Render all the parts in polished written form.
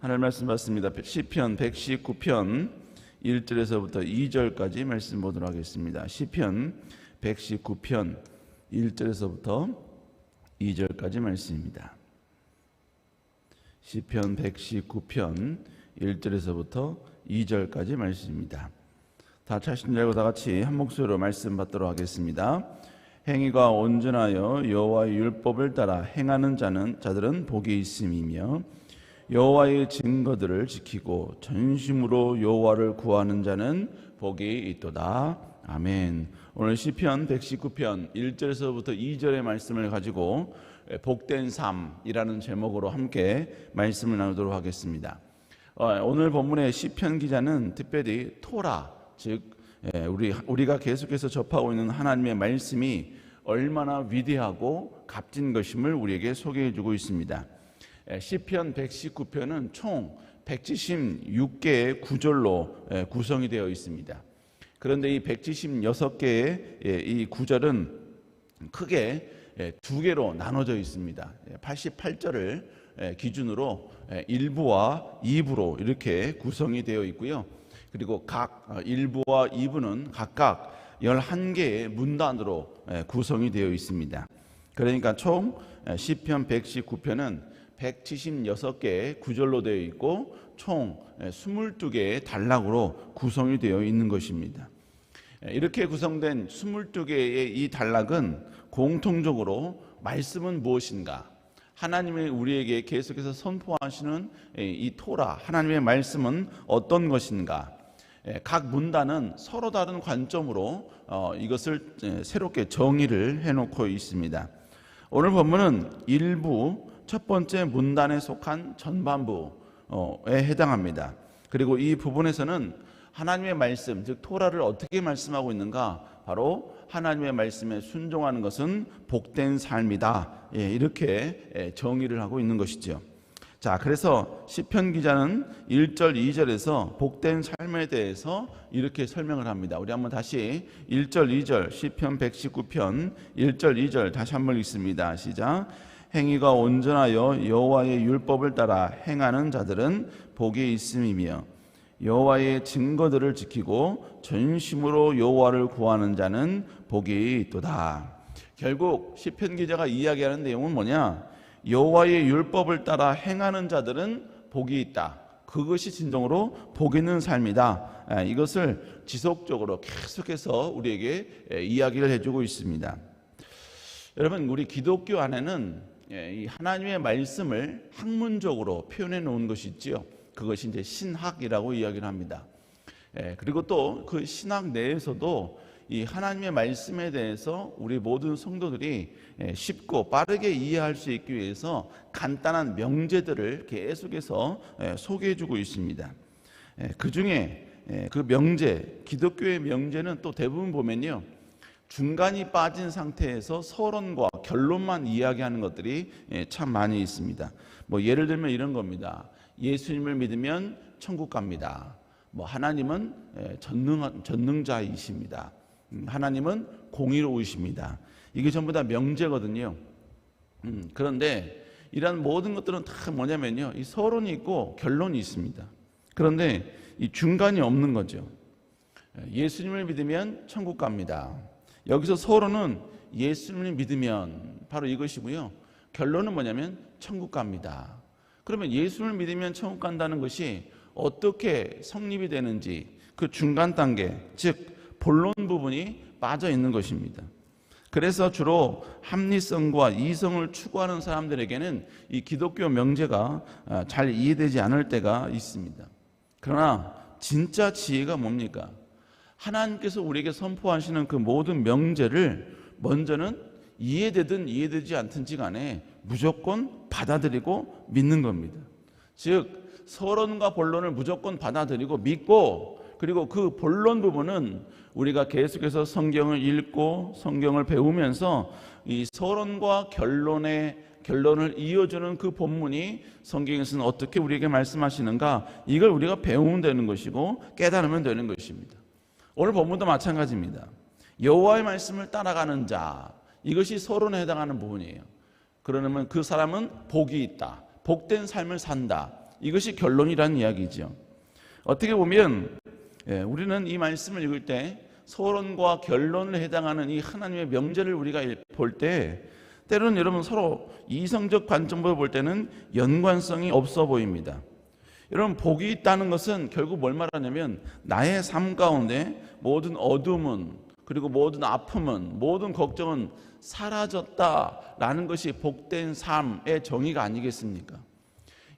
하나님 말씀 받습니다. 시편 119편 1절에서부터 2절까지 말씀 보도록 하겠습니다. 시편 119편 1절에서부터 2절까지 말씀입니다. 시편 119편 1절에서부터 2절까지 말씀입니다. 다 찾으신 줄 알고 다 같이 한 목소리로 말씀 받도록 하겠습니다. 행위가 온전하여 여호와의 율법을 따라 행하는 자들은 복이 있음이며 여호와의 증거들을 지키고 전심으로 여호와를 구하는 자는 복이 있도다. 아멘. 오늘 시편 119편 1절에서부터 2절의 말씀을 가지고 복된 삶이라는 제목으로 함께 말씀을 나누도록 하겠습니다. 오늘 본문의 시편 기자는 특별히 토라, 즉 우리가 계속해서 접하고 있는 하나님의 말씀이 얼마나 위대하고 값진 것임을 우리에게 소개해 주고 있습니다. 시편 119편은 총 176개의 구절로 구성이 되어 있습니다. 그런데 이 176개의 이 구절은 크게 두 개로 나눠져 있습니다. 88절을 기준으로 1부와 2부로 이렇게 구성이 되어 있고요. 그리고 각 1부와 2부는 각각 11개의 문단으로 구성이 되어 있습니다. 그러니까 총 시편 119편은 176개의 구절로 되어 있고 총 22개의 단락으로 구성이 되어 있는 것입니다. 이렇게 구성된 22개의 이 단락은 공통적으로 말씀은 무엇인가, 하나님이 우리에게 계속해서 선포하시는 이 토라, 하나님의 말씀은 어떤 것인가, 각 문단은 서로 다른 관점으로 이것을 새롭게 정의를 해놓고 있습니다. 오늘 본문은 일부 첫 번째 문단에 속한 전반부에 해당합니다. 그리고 이 부분에서는 하나님의 말씀, 즉 토라를 어떻게 말씀하고 있는가, 바로 하나님의 말씀에 순종하는 것은 복된 삶이다, 이렇게 정의를 하고 있는 것이죠. 자, 그래서 시편 기자는 1절, 2절에서 복된 삶에 대해서 이렇게 설명을 합니다. 우리 한번 다시 1절, 2절 시편 119편 1절, 2절 다시 한번 읽습니다. 시작. 행위가 온전하여 여호와의 율법을 따라 행하는 자들은 복이 있음이며 여호와의 증거들을 지키고 전심으로 여호와를 구하는 자는 복이 있도다. 결국 시편 기자가 이야기하는 내용은 뭐냐? 여호와의 율법을 따라 행하는 자들은 복이 있다. 그것이 진정으로 복 있는 삶이다. 이것을 지속적으로 계속해서 우리에게 이야기를 해주고 있습니다. 여러분, 우리 기독교 안에는 이 하나님의 말씀을 학문적으로 표현해 놓은 것이 있지요. 그것이 이제 신학이라고 이야기를 합니다. 그리고 또 그 신학 내에서도 이 하나님의 말씀에 대해서 우리 모든 성도들이 쉽고 빠르게 이해할 수 있기 위해서 간단한 명제들을 계속해서 소개해 주고 있습니다. 그 중에 그 명제, 기독교의 명제는 또 대부분 보면요, 중간이 빠진 상태에서 서론과 결론만 이야기하는 것들이 참 많이 있습니다. 뭐 예를 들면 이런 겁니다. 예수님을 믿으면 천국 갑니다. 뭐 하나님은 전능자이십니다. 하나님은 공의로우십니다. 이게 전부 다 명제거든요. 그런데 이런 모든 것들은 다 뭐냐면요, 이 서론이 있고 결론이 있습니다. 그런데 이 중간이 없는 거죠. 예수님을 믿으면 천국 갑니다. 여기서 서론은 예수님을 믿으면 바로 이것이고요. 결론은 뭐냐면 천국 갑니다. 그러면 예수님을 믿으면 천국 간다는 것이 어떻게 성립이 되는지 그 중간 단계, 즉 본론 부분이 빠져 있는 것입니다. 그래서 주로 합리성과 이성을 추구하는 사람들에게는 이 기독교 명제가 잘 이해되지 않을 때가 있습니다. 그러나 진짜 지혜가 뭡니까? 하나님께서 우리에게 선포하시는 그 모든 명제를 먼저는 이해되든 이해되지 않든지 간에 무조건 받아들이고 믿는 겁니다. 즉 서론과 본론을 무조건 받아들이고 믿고, 그리고 그 본론 부분은 우리가 계속해서 성경을 읽고 성경을 배우면서 이 서론과 결론을 이어주는 그 본문이 성경에서는 어떻게 우리에게 말씀하시는가, 이걸 우리가 배우면 되는 것이고 깨달으면 되는 것입니다. 오늘 본문도 마찬가지입니다. 여호와의 말씀을 따라가는 자, 이것이 서론에 해당하는 부분이에요. 그러면 그 사람은 복이 있다, 복된 삶을 산다, 이것이 결론이라는 이야기죠. 어떻게 보면 우리는 이 말씀을 읽을 때 서론과 결론을 해당하는 이 하나님의 명제를 우리가 볼 때 때로는 여러분 서로 이성적 관점으로 볼 때는 연관성이 없어 보입니다. 여러분 복이 있다는 것은 결국 뭘 말하냐면 나의 삶 가운데 모든 어둠은 그리고 모든 아픔은 모든 걱정은 사라졌다라는 것이 복된 삶의 정의가 아니겠습니까?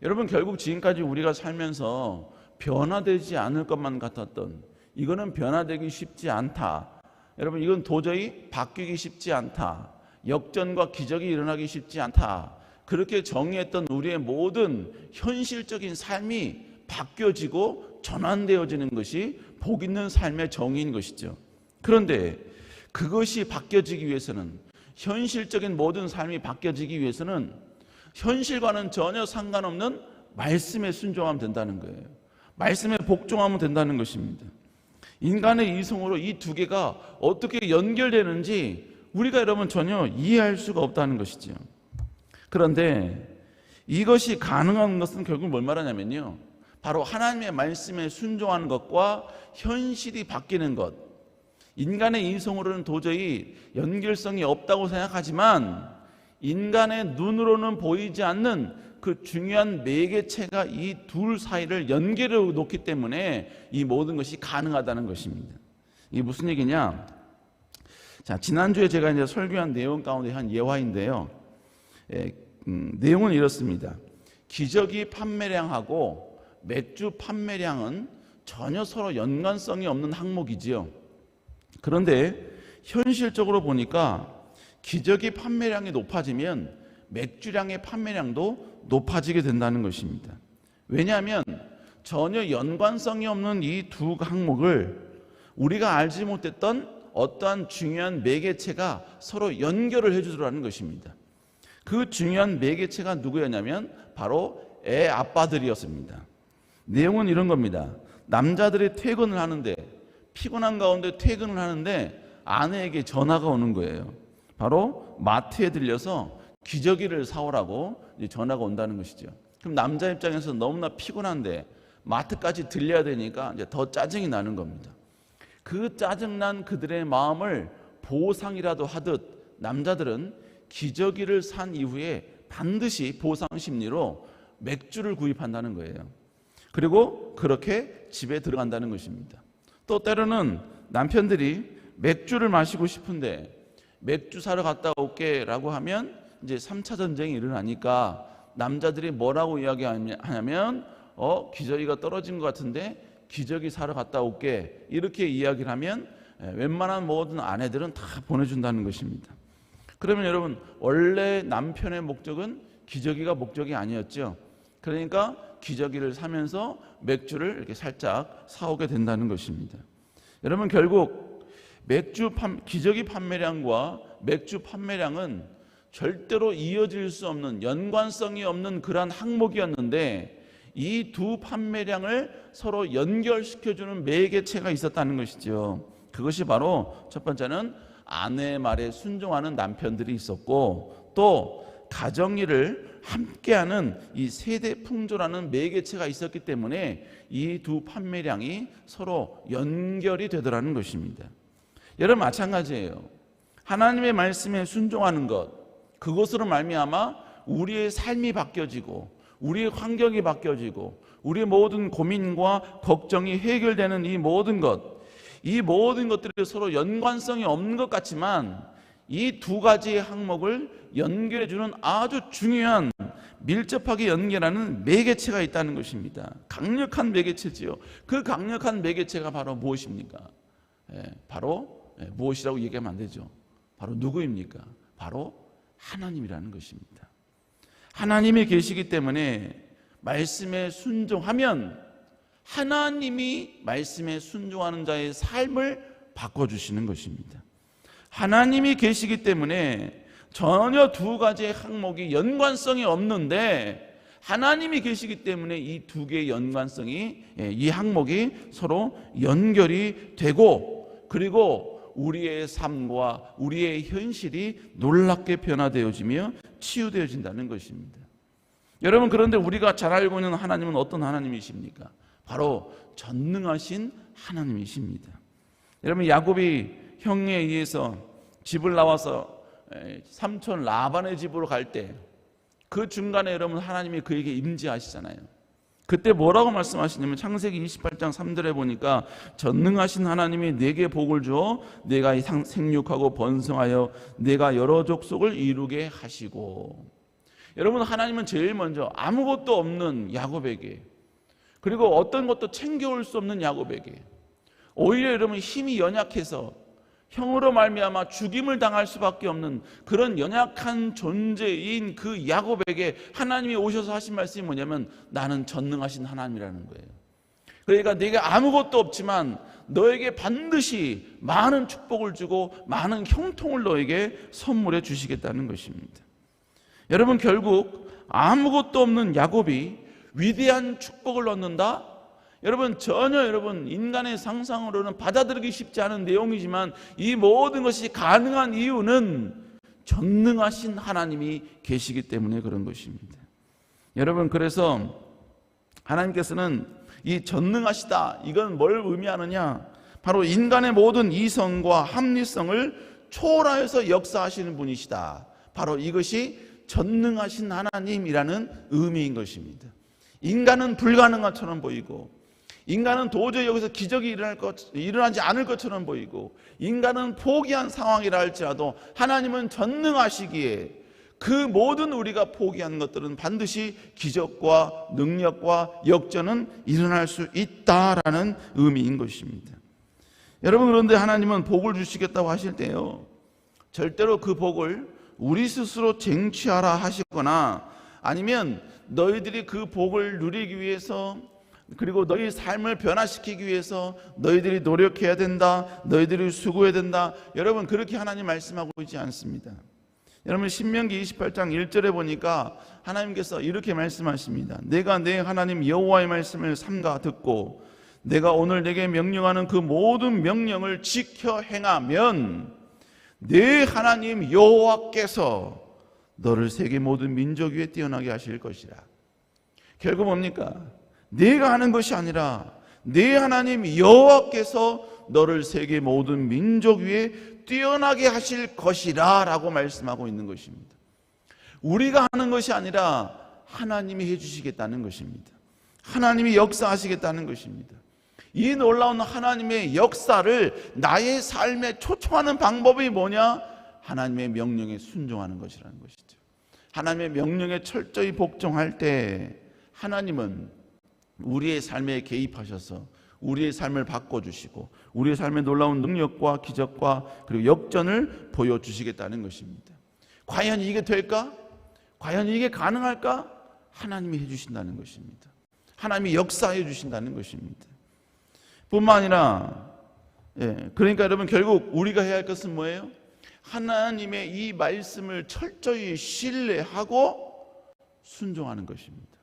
여러분 결국 지금까지 우리가 살면서 변화되지 않을 것만 같았던 이거는 변화되기 쉽지 않다. 여러분 이건 도저히 바뀌기 쉽지 않다. 역전과 기적이 일어나기 쉽지 않다. 그렇게 정의했던 우리의 모든 현실적인 삶이 바뀌어지고 전환되어지는 것이 복 있는 삶의 정의인 것이죠. 그런데 그것이 바뀌어지기 위해서는 현실적인 모든 삶이 바뀌어지기 위해서는 현실과는 전혀 상관없는 말씀에 순종하면 된다는 거예요. 말씀에 복종하면 된다는 것입니다. 인간의 이성으로 이 두 개가 어떻게 연결되는지 우리가 여러분 전혀 이해할 수가 없다는 것이죠. 그런데 이것이 가능한 것은 결국 뭘 말하냐면요, 바로 하나님의 말씀에 순종하는 것과 현실이 바뀌는 것. 인간의 이성으로는 도저히 연결성이 없다고 생각하지만 인간의 눈으로는 보이지 않는 그 중요한 매개체가 이 둘 사이를 연결해 놓기 때문에 이 모든 것이 가능하다는 것입니다. 이게 무슨 얘기냐? 자, 지난주에 제가 이제 설교한 내용 가운데 한 예화인데요. 내용은 이렇습니다. 기저귀 판매량하고 맥주 판매량은 전혀 서로 연관성이 없는 항목이지요. 그런데 현실적으로 보니까 기저귀 판매량이 높아지면 맥주량의 판매량도 높아지게 된다는 것입니다. 왜냐하면 전혀 연관성이 없는 이 두 항목을 우리가 알지 못했던 어떠한 중요한 매개체가 서로 연결을 해주더라는 것입니다. 그 중요한 매개체가 누구였냐면 바로 애 아빠들이었습니다. 내용은 이런 겁니다. 남자들이 퇴근을 하는데 피곤한 가운데 퇴근을 하는데 아내에게 전화가 오는 거예요. 바로 마트에 들려서 기저귀를 사오라고 전화가 온다는 것이죠. 그럼 남자 입장에서 너무나 피곤한데 마트까지 들려야 되니까 이제 더 짜증이 나는 겁니다. 그 짜증난 그들의 마음을 보상이라도 하듯 남자들은 기저귀를 산 이후에 반드시 보상 심리로 맥주를 구입한다는 거예요. 그리고 그렇게 집에 들어간다는 것입니다. 또 때로는 남편들이 맥주를 마시고 싶은데 맥주 사러 갔다 올게 라고 하면 이제 3차 전쟁이 일어나니까 남자들이 뭐라고 이야기하냐면 기저귀가 떨어진 것 같은데 기저귀 사러 갔다 올게 이렇게 이야기를 하면 웬만한 모든 아내들은 다 보내준다는 것입니다. 그러면 여러분 원래 남편의 목적은 기저귀가 목적이 아니었죠. 그러니까 기저귀를 사면서 맥주를 이렇게 살짝 사오게 된다는 것입니다. 여러분 결국 기저귀 판매량과 맥주 판매량은 절대로 이어질 수 없는 연관성이 없는 그러한 항목이었는데 이 두 판매량을 서로 연결시켜주는 매개체가 있었다는 것이죠. 그것이 바로 첫 번째는 아내의 말에 순종하는 남편들이 있었고 또 가정일을 함께하는 이 세대 풍조라는 매개체가 있었기 때문에 이 두 판매량이 서로 연결이 되더라는 것입니다. 여러분 마찬가지예요. 하나님의 말씀에 순종하는 것, 그것으로 말미암아 우리의 삶이 바뀌어지고 우리의 환경이 바뀌어지고 우리의 모든 고민과 걱정이 해결되는 이 모든 것들이 서로 연관성이 없는 것 같지만 이 두 가지의 항목을 연결해주는 아주 중요한 밀접하게 연결하는 매개체가 있다는 것입니다. 강력한 매개체지요. 그 강력한 매개체가 바로 무엇입니까? 바로 무엇이라고 얘기하면 안 되죠. 바로 누구입니까? 바로 하나님이라는 것입니다. 하나님이 계시기 때문에 말씀에 순종하면 하나님이 말씀에 순종하는 자의 삶을 바꿔주시는 것입니다. 하나님이 계시기 때문에 전혀 두 가지의 항목이 연관성이 없는데 하나님이 계시기 때문에 이 두 개의 연관성이 이 항목이 서로 연결이 되고 그리고 우리의 삶과 우리의 현실이 놀랍게 변화되어지며 치유되어진다는 것입니다. 여러분, 그런데 우리가 잘 알고 있는 하나님은 어떤 하나님이십니까? 바로 전능하신 하나님이십니다. 여러분, 야곱이 형에 의해서 집을 나와서 삼촌 라반의 집으로 갈 때 그 중간에 여러분 하나님이 그에게 임재하시잖아요. 그때 뭐라고 말씀하시냐면 창세기 28장 3절에 보니까 전능하신 하나님이 내게 복을 주어 내가 생육하고 번성하여 내가 여러 족속을 이루게 하시고. 여러분, 하나님은 제일 먼저 아무것도 없는 야곱에게, 그리고 어떤 것도 챙겨올 수 없는 야곱에게, 오히려 여러분 힘이 연약해서 형으로 말미암아 죽임을 당할 수밖에 없는 그런 연약한 존재인 그 야곱에게 하나님이 오셔서 하신 말씀이 뭐냐면 나는 전능하신 하나님이라는 거예요. 그러니까 네가 아무것도 없지만 너에게 반드시 많은 축복을 주고 많은 형통을 너에게 선물해 주시겠다는 것입니다. 여러분, 결국 아무것도 없는 야곱이 위대한 축복을 얻는다? 여러분, 전혀 여러분 인간의 상상으로는 받아들이기 쉽지 않은 내용이지만 이 모든 것이 가능한 이유는 전능하신 하나님이 계시기 때문에 그런 것입니다. 여러분, 그래서 하나님께서는 이 전능하시다, 이건 뭘 의미하느냐? 바로 인간의 모든 이성과 합리성을 초월하여서 역사하시는 분이시다. 바로 이것이 전능하신 하나님이라는 의미인 것입니다. 인간은 불가능한 것처럼 보이고, 인간은 도저히 여기서 기적이 일어나지 않을 것처럼 보이고, 인간은 포기한 상황이라 할지라도 하나님은 전능하시기에 그 모든 우리가 포기한 것들은 반드시 기적과 능력과 역전은 일어날 수 있다라는 의미인 것입니다. 여러분, 그런데 하나님은 복을 주시겠다고 하실 때요, 절대로 그 복을 우리 스스로 쟁취하라 하시거나 아니면 너희들이 그 복을 누리기 위해서, 그리고 너희 삶을 변화시키기 위해서 너희들이 노력해야 된다, 너희들이 수고해야 된다, 여러분 그렇게 하나님 말씀하고 있지 않습니다. 여러분, 신명기 28장 1절에 보니까 하나님께서 이렇게 말씀하십니다. 내가 내 하나님 여호와의 말씀을 삼가 듣고 내가 오늘 내게 명령하는 그 모든 명령을 지켜 행하면 내 하나님 여호와께서 너를 세계 모든 민족 위에 뛰어나게 하실 것이라. 결국 뭡니까? 내가 하는 것이 아니라 내 하나님 여호와께서 너를 세계 모든 민족 위에 뛰어나게 하실 것이라 라고 말씀하고 있는 것입니다. 우리가 하는 것이 아니라 하나님이 해주시겠다는 것입니다. 하나님이 역사하시겠다는 것입니다. 이 놀라운 하나님의 역사를 나의 삶에 초청하는 방법이 뭐냐? 하나님의 명령에 순종하는 것이라는 것이죠. 하나님의 명령에 철저히 복종할 때 하나님은 우리의 삶에 개입하셔서 우리의 삶을 바꿔주시고 우리의 삶에 놀라운 능력과 기적과 그리고 역전을 보여주시겠다는 것입니다. 과연 이게 될까? 과연 이게 가능할까? 하나님이 해주신다는 것입니다. 하나님이 역사해 주신다는 것입니다. 뿐만 아니라 그러니까 여러분, 결국 우리가 해야 할 것은 뭐예요? 하나님의 이 말씀을 철저히 신뢰하고 순종하는 것입니다.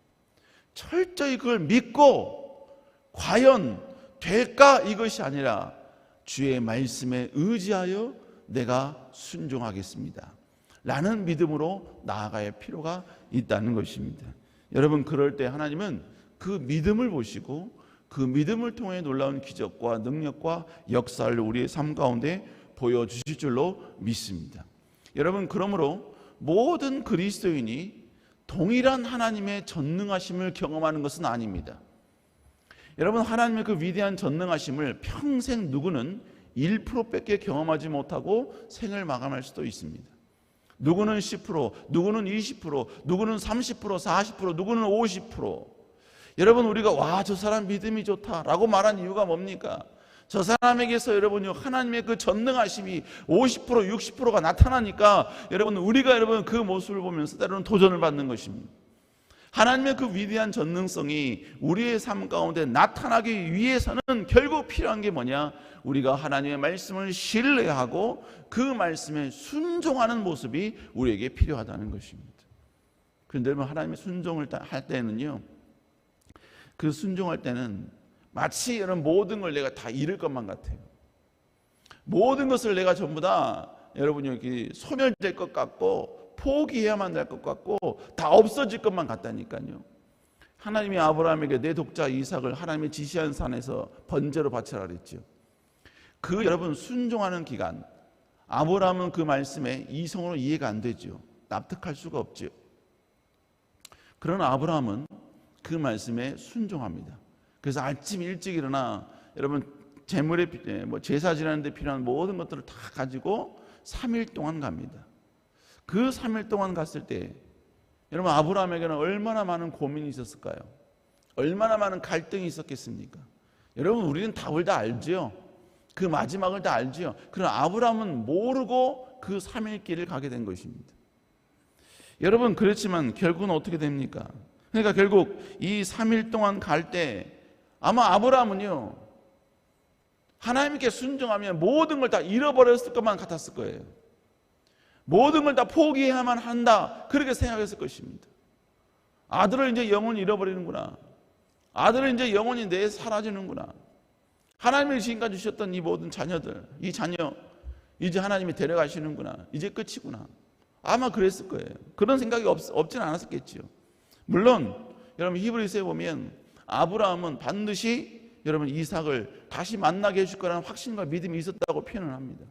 철저히 그걸 믿고 과연 될까? 이것이 아니라 주의 말씀에 의지하여 내가 순종하겠습니다 라는 믿음으로 나아갈 필요가 있다는 것입니다. 여러분, 그럴 때 하나님은 그 믿음을 보시고 그 믿음을 통해 놀라운 기적과 능력과 역사를 우리의 삶 가운데 보여주실 줄로 믿습니다. 여러분, 그러므로 모든 그리스도인이 동일한 하나님의 전능하심을 경험하는 것은 아닙니다. 여러분, 하나님의 그 위대한 전능하심을 평생 누구는 1%밖에 경험하지 못하고 생을 마감할 수도 있습니다. 누구는 10%, 누구는 20%, 누구는 30%, 40%, 누구는 50%. 여러분, 우리가 와, 저 사람 믿음이 좋다라고 말한 이유가 뭡니까? 저 사람에게서 여러분요, 하나님의 그 전능하심이 50%, 60%가 나타나니까 여러분, 우리가 여러분 그 모습을 보면서 때로는 도전을 받는 것입니다. 하나님의 그 위대한 전능성이 우리의 삶 가운데 나타나기 위해서는 결국 필요한 게 뭐냐? 우리가 하나님의 말씀을 신뢰하고 그 말씀에 순종하는 모습이 우리에게 필요하다는 것입니다. 그런데 여러분, 하나님의 순종을 할 때는요, 그 순종할 때는 마치 이런 모든 걸 내가 다 잃을 것만 같아요. 모든 것을 내가 전부 다 여러분이 여기 소멸될 것 같고 포기해야만 될 것 같고 다 없어질 것만 같다니까요. 하나님이 아브라함에게 내 독자 이삭을 하나님이 지시한 산에서 번제로 바치라 그랬죠. 그 여러분 순종하는 기간, 아브라함은 그 말씀에 이성으로 이해가 안 되죠. 납득할 수가 없죠. 그러나 아브라함은 그 말씀에 순종합니다. 그래서 아침 일찍 일어나 여러분 제물에 제사 지내는 데 필요한 모든 것들을 다 가지고 3일 동안 갑니다. 그 3일 동안 갔을 때 여러분 아브라함에게는 얼마나 많은 고민이 있었을까요? 얼마나 많은 갈등이 있었겠습니까? 여러분 우리는 답을 다 알죠. 그 마지막을 다 알죠. 그러나 아브라함은 모르고 그 3일 길을 가게 된 것입니다. 여러분 그렇지만 결국은 어떻게 됩니까? 그러니까 결국 이 3일 동안 갈 때 아마 아브라함은요 하나님께 순종하면 모든 걸 다 잃어버렸을 것만 같았을 거예요. 모든 걸 다 포기해야만 한다 그렇게 생각했을 것입니다. 아들을 이제 영원히 잃어버리는구나. 아들을 이제 영원히 내 사라지는구나. 하나님이 지금까지 주셨던 이 모든 자녀들, 이 자녀 이제 하나님이 데려가시는구나. 이제 끝이구나. 아마 그랬을 거예요. 그런 생각이 없지는 않았겠죠. 물론 여러분 히브리서에 보면 아브라함은 반드시 여러분 이삭을 다시 만나게 해줄 거라는 확신과 믿음이 있었다고 표현을 합니다.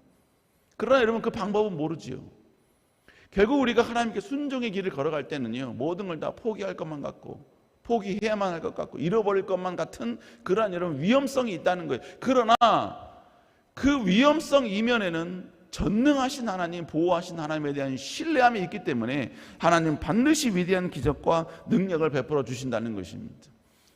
그러나 여러분 그 방법은 모르지요. 결국 우리가 하나님께 순종의 길을 걸어갈 때는요 모든 걸 다 포기할 것만 같고 포기해야만 할 것 같고 잃어버릴 것만 같은 그러한 여러분 위험성이 있다는 거예요. 그러나 그 위험성 이면에는 전능하신 하나님, 보호하신 하나님에 대한 신뢰함이 있기 때문에 하나님 반드시 위대한 기적과 능력을 베풀어 주신다는 것입니다.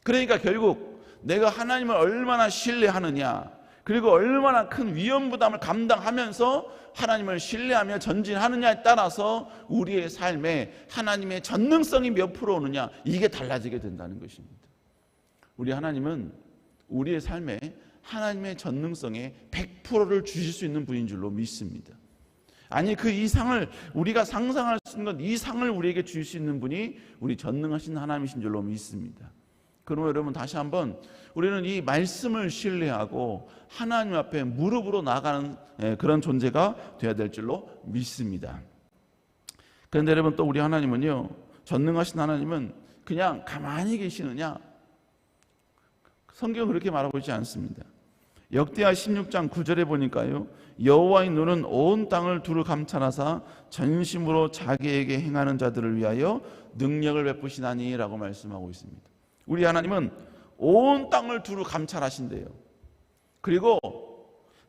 그러니까 결국 내가 하나님을 얼마나 신뢰하느냐, 그리고 얼마나 큰 위험 부담을 감당하면서 하나님을 신뢰하며 전진하느냐에 따라서 우리의 삶에 하나님의 전능성이 몇 프로 오느냐, 이게 달라지게 된다는 것입니다. 우리 하나님은 우리의 삶에 하나님의 전능성의 100%를 주실 수 있는 분인 줄로 믿습니다. 아니 그 이상을 우리가 상상할 수 있는 것 이상을 우리에게 주실 수 있는 분이 우리 전능하신 하나님이신 줄로 믿습니다. 그러면 여러분 다시 한번 우리는 이 말씀을 신뢰하고 하나님 앞에 무릎으로 나가는 그런 존재가 되어야 될 줄로 믿습니다. 그런데 여러분 또 우리 하나님은요 전능하신 하나님은 그냥 가만히 계시느냐, 성경은 그렇게 말하고 있지 않습니다. 역대하 16장 9절에 보니까요 여호와의 눈은 온 땅을 두루 감찰하사 전심으로 자기에게 행하는 자들을 위하여 능력을 베푸시나니 라고 말씀하고 있습니다. 우리 하나님은 온 땅을 두루 감찰하신대요. 그리고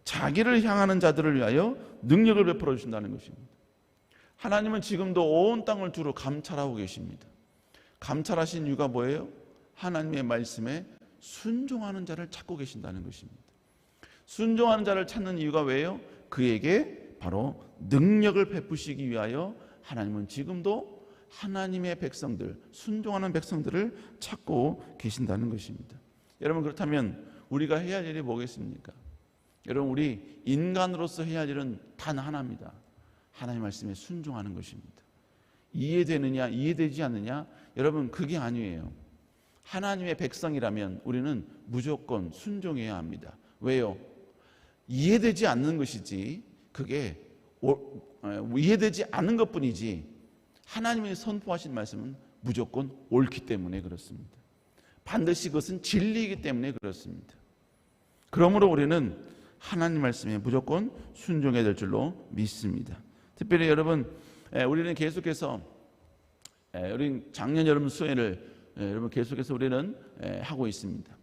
자기를 향하는 자들을 위하여 능력을 베풀어 주신다는 것입니다. 하나님은 지금도 온 땅을 두루 감찰하고 계십니다. 감찰하신 이유가 뭐예요? 하나님의 말씀에 순종하는 자를 찾고 계신다는 것입니다. 순종하는 자를 찾는 이유가 왜요? 그에게 바로 능력을 베푸시기 위하여 하나님은 지금도 하나님의 백성들, 순종하는 백성들을 찾고 계신다는 것입니다. 여러분 그렇다면 우리가 해야 할 일이 뭐겠습니까? 여러분 우리 인간으로서 해야 할 일은 단 하나입니다. 하나님의 말씀에 순종하는 것입니다. 이해되느냐 이해되지 않느냐 여러분 그게 아니에요. 하나님의 백성이라면 우리는 무조건 순종해야 합니다. 왜요? 이해되지 않는 것이지 그게 이해되지 않는 것뿐이지 하나님이 선포하신 말씀은 무조건 옳기 때문에 그렇습니다. 반드시 그것은 진리이기 때문에 그렇습니다. 그러므로 우리는 하나님 말씀에 무조건 순종해야 될 줄로 믿습니다. 특별히 여러분 우리는 계속해서 우리 작년 여름 수회를 여러분 계속해서 우리는 하고 있습니다.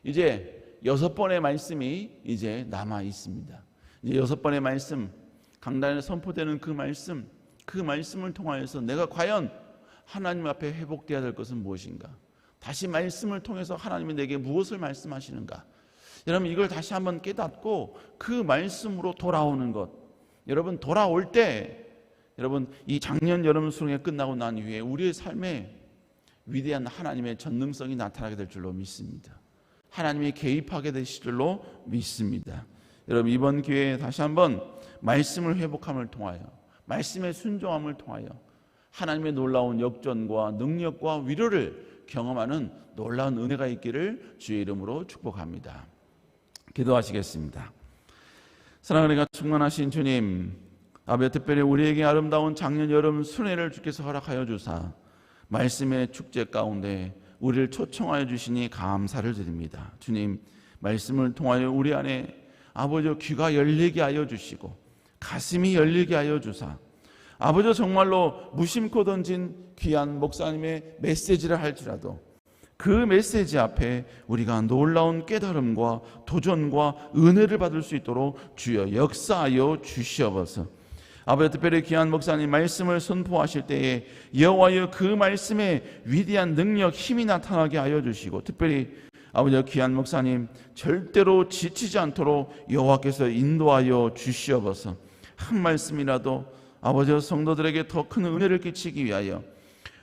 이제 6번의 말씀이 이제 남아 있습니다. 이제 6번의 말씀, 강단에 선포되는 그 말씀을 통하여서 내가 과연 하나님 앞에 회복되어야 될 것은 무엇인가? 다시 말씀을 통해서 하나님이 내게 무엇을 말씀하시는가? 여러분 이걸 다시 한번 깨닫고 그 말씀으로 돌아오는 것. 여러분 돌아올 때 여러분 이 작년 여름 수능이 끝나고 난 이후에 우리의 삶에 위대한 하나님의 전능성이 나타나게 될 줄로 믿습니다. 하나님이 개입하게 되실 줄로 믿습니다. 여러분 이번 기회에 다시 한번 말씀을 회복함을 통하여 말씀의 순종함을 통하여 하나님의 놀라운 역전과 능력과 위로를 경험하는 놀라운 은혜가 있기를 주의 이름으로 축복합니다. 기도하시겠습니다. 사랑하는 충만하신 주님, 아버지, 특별히 우리에게 아름다운 작년 여름 순회를 주께서 허락하여 주사 말씀의 축제 가운데 우리를 초청하여 주시니 감사를 드립니다. 주님, 말씀을 통하여 우리 안에 아버지 귀가 열리게 하여 주시고 가슴이 열리게 하여 주사 아버지, 정말로 무심코 던진 귀한 목사님의 메시지를 할지라도 그 메시지 앞에 우리가 놀라운 깨달음과 도전과 은혜를 받을 수 있도록 주여 역사하여 주시옵소서. 아버지, 특별히 귀한 목사님 말씀을 선포하실 때에 여호와여 그 말씀에 위대한 능력, 힘이 나타나게 하여 주시고, 특별히 아버지 귀한 목사님 절대로 지치지 않도록 여호와께서 인도하여 주시옵소서. 한 말씀이라도 아버지 성도들에게 더 큰 은혜를 끼치기 위하여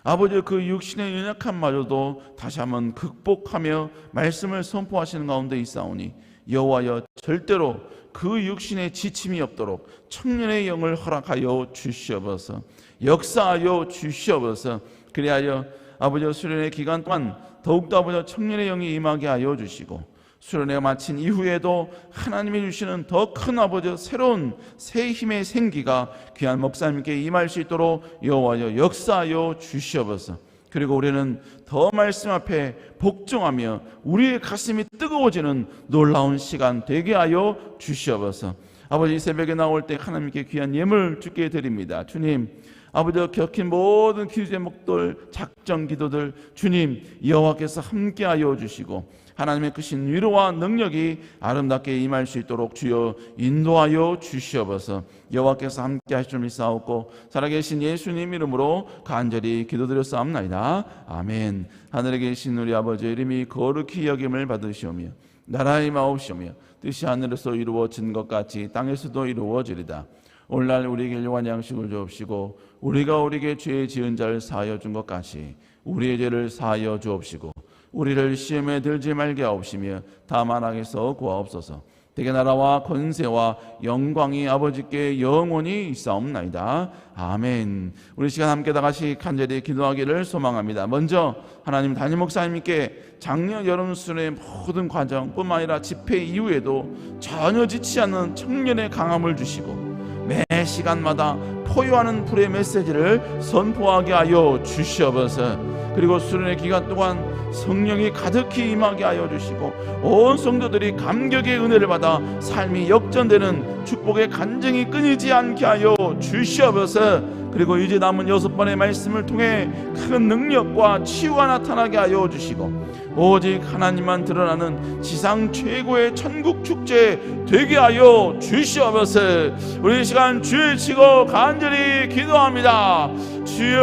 아버지 그 육신의 연약함마저도 다시 한번 극복하며 말씀을 선포하시는 가운데 있사오니 여호와여 절대로 그 육신의 지침이 없도록 청년의 영을 허락하여 주시옵소서. 역사하여 주시옵소서. 그리하여 아버지 수련의 기간 동안 더욱더 아버지 청년의 영이 임하게 하여 주시고, 수련회가 마친 이후에도 하나님이 주시는 더 큰 아버지 새로운 새 힘의 생기가 귀한 목사님께 임할 수 있도록 여호와여 역사하여 주시옵소서. 그리고 우리는 더 말씀 앞에 복종하며 우리의 가슴이 뜨거워지는 놀라운 시간 되게 하여 주시옵소서. 아버지, 이 새벽에 나올 때 하나님께 귀한 예물 주께 드립니다. 주님, 아버지 격힌 모든 기도 제목들, 작정 기도들 주님 여호와께서 함께하여 주시고 하나님의 크신 위로와 능력이 아름답게 임할 수 있도록 주여 인도하여 주시옵소서. 여호와께서 함께 하실 줄 믿사옵고 살아계신 예수님 이름으로 간절히 기도드렸사옵나이다. 아멘. 하늘에 계신 우리 아버지 이름이 거룩히 여김을 받으시오며 나라의 마옵시오며 뜻이 하늘에서 이루어진 것 같이 땅에서도 이루어지리다. 오늘날 우리에게 일용할 양식을 주옵시고 우리가 우리에게 죄 지은 자를 사하여 준 것 같이 우리의 죄를 사하여 주옵시고 우리를 시험에 들지 말게 하옵시며 다만 악에서 구하옵소서. 대개 나라와 권세와 영광이 아버지께 영원히 있사옵나이다. 아멘. 우리 시간 함께 다 같이 간절히 기도하기를 소망합니다. 먼저 하나님 담임 목사님께 작년 여름 수련의 모든 과정뿐만 아니라 집회 이후에도 전혀 지치 않는 청년의 강함을 주시고 매 시간마다 포효하는 불의 메시지를 선포하게 하여 주시옵소서. 그리고 수련의 기간 동안 성령이 가득히 임하게 하여 주시고 온 성도들이 감격의 은혜를 받아 삶이 역전되는 축복의 간증이 끊이지 않게 하여 주시옵소서. 그리고 이제 남은 6번의 말씀을 통해 큰 능력과 치유가 나타나게 하여 주시고 오직 하나님만 드러나는 지상 최고의 천국 축제 되게 하여 주시옵소서. 우리 이 시간 주의 치고 간절히 기도합니다. 주여,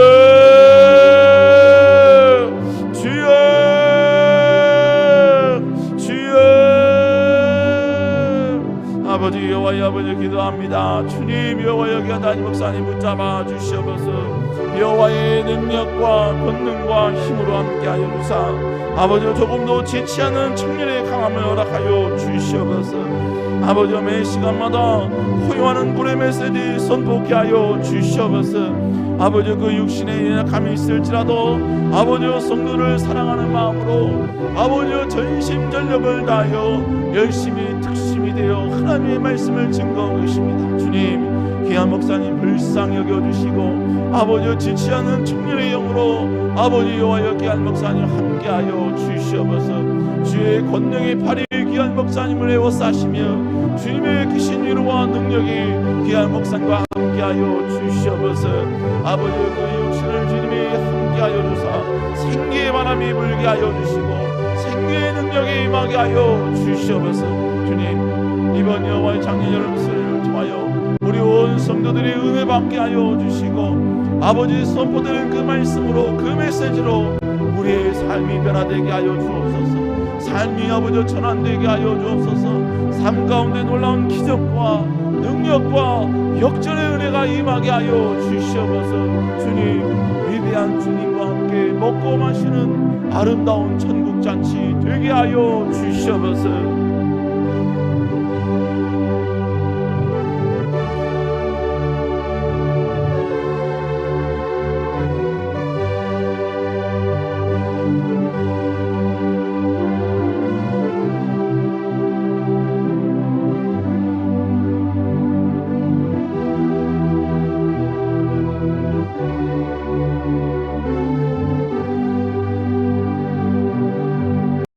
주여, 주여. 아버지 여호와 아버지 기도합니다. 주님 여호와 여기가 담임 목사님 붙잡아 주시옵소서. 여호와의 능력과 권능과 힘으로 함께하여 주사 아버지 조금도 지치 않은 청년의 강함을 허락하여 주시옵소서. 아버지 매 시간마다 포효하는 불의 메시지 선포케 하여 주시옵소서. 아버지 그 육신의 연약함이 있을지라도 아버지 성도를 사랑하는 마음으로 아버지 전심전력을 다하여 열심히 특심이 되어 하나님의 말씀을 증거하고 계십니다. 주님 귀한 목사님 불쌍히 여겨주시고 아버지 지치 않은 청년의 영으로 아버지 여호와여 귀한 목사님 함께하여 주시옵소서. 주의 권능의 팔이 귀한 목사님을 에워싸시며 주님의 크신 위로와 능력이 귀한 목사님과 함께하여 주시옵소서. 아버지 그 육신을 주님이 함께하여 주사 생기의 바람이 불게 하여 주시고 생기의 능력이 임하게 하여 주시옵소서. 주님 이번 여호와의 작년 여름 수련을 통하여 우리 온 성도들이 은혜 받게 하여 주시고 아버지 선포되는 그 말씀으로 그 메시지로 우리의 삶이 변화되게 하여 주옵소서. 삶이 아버지 전환되게 하여 주옵소서. 삶 가운데 놀라운 기적과 능력과 역전의 은혜가 임하게 하여 주시옵소서. 주님 위대한 주님과 함께 먹고 마시는 아름다운 천국잔치 되게 하여 주시옵소서.